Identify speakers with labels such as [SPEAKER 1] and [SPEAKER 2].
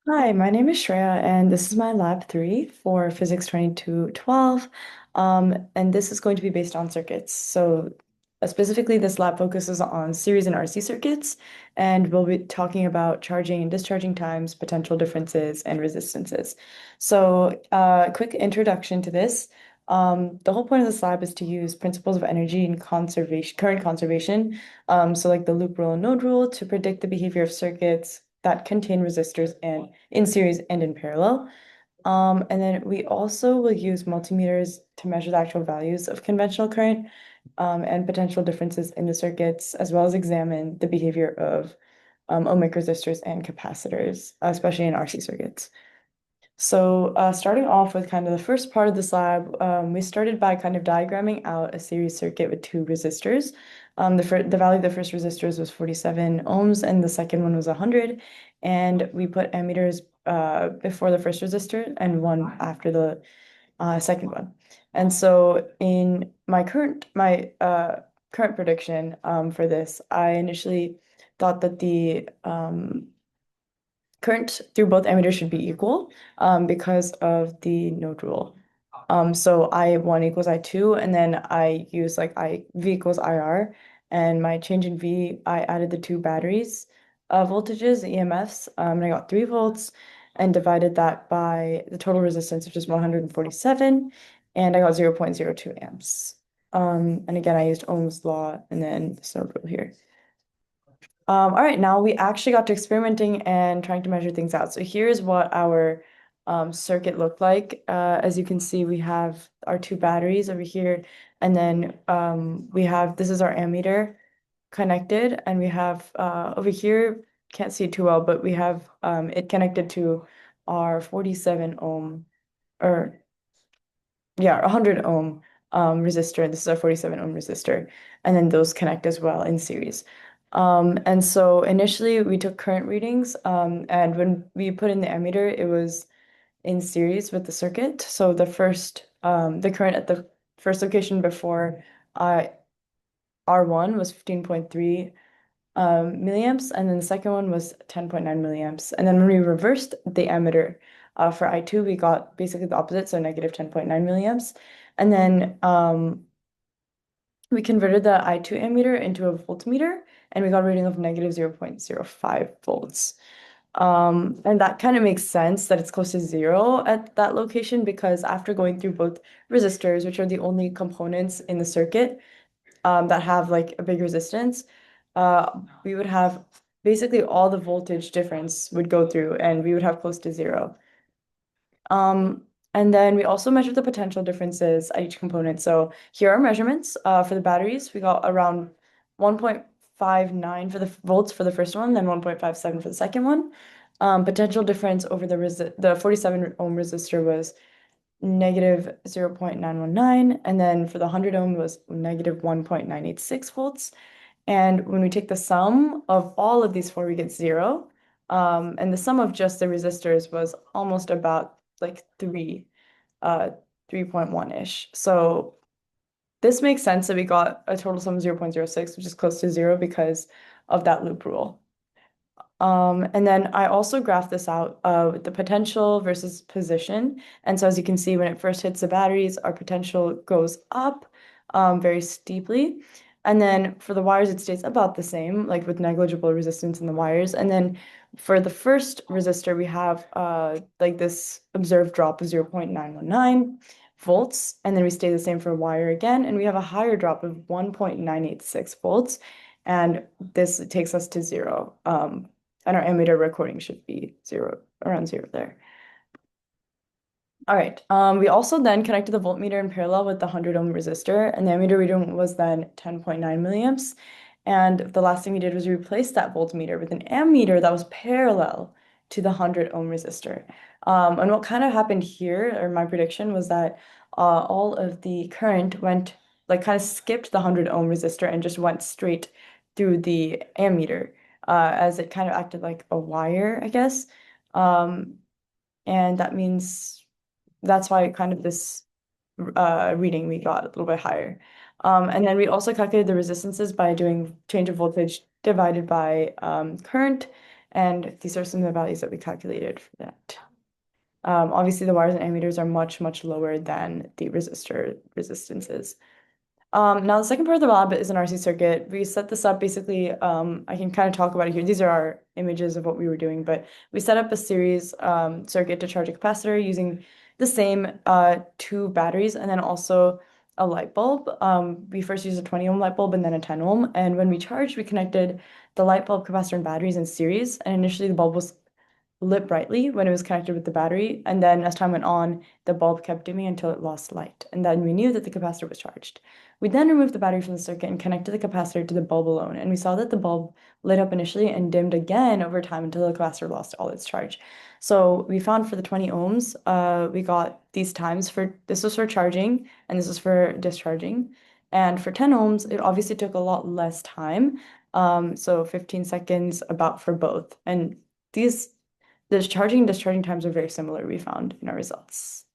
[SPEAKER 1] Hi, my name is Shreya, and this is my lab 3 for Physics 2212. And this is going to be based on circuits. So, specifically, this lab focuses on series and RC circuits, and we'll be talking about charging and discharging times, potential differences, and resistances. So, quick introduction to this. The whole point of this lab is to use principles of energy and conservation, current conservation, so like the loop rule and node rule, to predict the behavior of circuits that contain resistors and in series and in parallel. And then we also will use multimeters to measure the actual values of conventional current and potential differences in the circuits, as well as examine the behavior of ohmic resistors and capacitors, especially in RC circuits. So, starting off with kind of the first part of this lab, we started by kind of diagramming out a series circuit with two resistors. The value of the first resistors was 47 ohms, and the second one was 100. And we put ammeters before the first resistor and one after the second one. And so, in my current prediction for this, I initially thought that the current through both emitters should be equal because of the node rule. So I1 equals I2, and then I use like V equals IR, and my change in V, I added the two batteries voltages, the EMFs, and I got 3 volts, and divided that by the total resistance, which is 147, and I got 0.02 amps. And again, I used Ohm's law and then this node rule here. All right, now we actually got to experimenting and trying to measure things out. So here's what our circuit looked like. As you can see, we have our two batteries over here, and then we have this is our ammeter connected, and we have over here, can't see it too well, but we have it connected to our 47 ohm or yeah, 100 ohm resistor. This is our 47 ohm resistor. And then those connect as well in series. And so initially we took current readings, and when we put in the ammeter, it was in series with the circuit. So the current at the first location before uh, R1 was 15.3 milliamps, and then the second one was 10.9 milliamps. And then when we reversed the ammeter for I2, we got basically the opposite, so negative 10.9 milliamps. And then we converted the I2 ammeter into a voltmeter, and we got a reading of negative 0.05 volts. And that kind of makes sense that it's close to zero at that location because after going through both resistors, which are the only components in the circuit, that have like a big resistance, we would have basically all the voltage difference would go through and we would have close to zero. Um, and then we also measured the potential differences at each component. So here are measurements. For the batteries, we got around 1.59 for the volts for the first one, then 1.57 for the second one. Potential difference over the 47 ohm resistor was negative 0.919, and then for the 100 ohm was negative 1.986 volts. And when we take the sum of all of these four, we get zero. And the sum of just the resistors was almost about like uh, 3.1-ish. So this makes sense that we got a total sum of 0.06, which is close to zero because of that loop rule. And then I also graphed this out with the potential versus position. And so as you can see, when it first hits the batteries, our potential goes up very steeply. And then for the wires, it stays about the same, like with negligible resistance in the wires. And then for the first resistor, we have like this observed drop of 0.919 volts. And then we stay the same for wire again. And we have a higher drop of 1.986 volts. And this takes us to zero. And our ammeter recording should be zero, around zero there. All right. We also then connected the voltmeter in parallel with the 100 ohm resistor, and the ammeter reading was then 10.9 milliamps. And the last thing we did was replace that voltmeter with an ammeter that was parallel to the 100 ohm resistor. And what kind of happened here, or my prediction, was that all of the current went, like, kind of skipped the 100 ohm resistor and just went straight through the ammeter, as it kind of acted like a wire, I guess. And that means that's why kind of this reading we got a little bit higher. And then we also calculated the resistances by doing change of voltage divided by current. And these are some of the values that we calculated for that. Obviously, the wires and ammeters are much, much lower than the resistor resistances. Now the second part of the lab is an RC circuit. We set this up basically, I can kind of talk about it here. These are our images of what we were doing, but we set up a series circuit to charge a capacitor using the same two batteries and then also a light bulb. We first used a 20 ohm light bulb and then a 10 ohm. And when we charged, we connected the light bulb, capacitor, and batteries in series. And initially the bulb was lit brightly when it was connected with the battery. And then as time went on, the bulb kept dimming until it lost light. And then we knew that the capacitor was charged. We then removed the battery from the circuit and connected the capacitor to the bulb alone. And we saw that the bulb lit up initially and dimmed again over time until the capacitor lost all its charge. So we found for the 20 ohms, we got these times for this was for charging and this was for discharging. And for 10 ohms, it obviously took a lot less time. So 15 seconds about for both. And these the charging and discharging times are very similar, we found in our results.